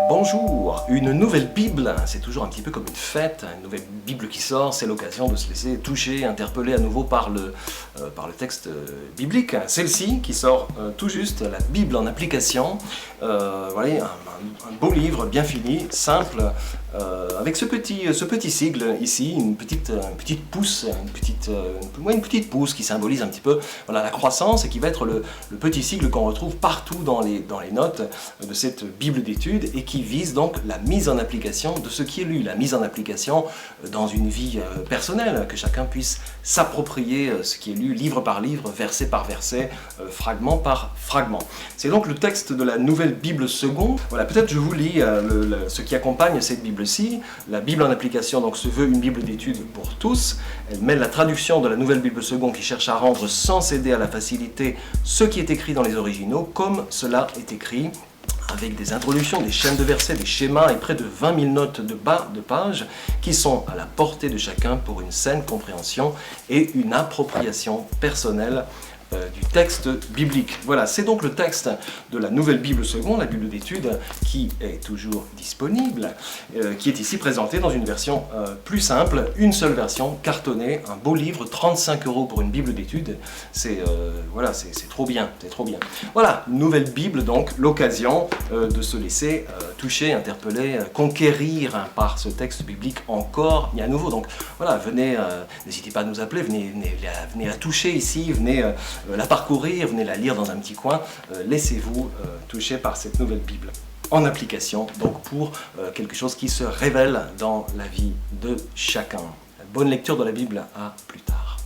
Bonjour, une nouvelle Bible, c'est toujours un petit peu comme une fête, une nouvelle Bible qui sort, c'est l'occasion de se laisser toucher, interpeller à nouveau par le texte biblique. Celle-ci qui sort tout juste, la Bible en application, voilà, un beau livre bien fini, simple, avec ce petit sigle ici, une petite pouce, une petite pouce qui symbolise un petit peu voilà, la croissance et qui va être le petit sigle qu'on retrouve partout dans les notes de cette Bible d'études et qui vise donc la mise en application de ce qui est lu, la mise en application dans une vie personnelle, que chacun puisse s'approprier ce qui est lu, livre par livre, verset par verset, fragment par fragment. C'est donc le texte de la Nouvelle Bible Seconde. Voilà, peut-être je vous lis ce qui accompagne cette Bible-ci. La Bible en application donc se veut une Bible d'études pour tous. Elle mêle la traduction de la Nouvelle Bible Seconde qui cherche à rendre sans céder à la facilité ce qui est écrit dans les originaux, comme cela est écrit, avec des introductions, des chaînes de versets, des schémas et près de 20 000 notes de bas de page qui sont à la portée de chacun pour une saine compréhension et une appropriation personnelle du texte biblique. Voilà, c'est donc le texte de la Nouvelle Bible Seconde, la Bible d'études, qui est toujours disponible, qui est ici présenté dans une version plus simple, une seule version, cartonnée, un beau livre, 35 € pour une Bible d'études. Voilà, c'est trop bien, c'est trop bien. Voilà, Nouvelle Bible, donc l'occasion de se laisser toucher, interpeller, conquérir par ce texte biblique encore et à nouveau. Donc voilà, venez, n'hésitez pas à nous appeler, venez la toucher ici, venez la parcourir, venez la lire dans un petit coin, laissez-vous toucher par cette nouvelle Bible en application, donc pour quelque chose qui se révèle dans la vie de chacun. Bonne lecture de la Bible, à plus tard.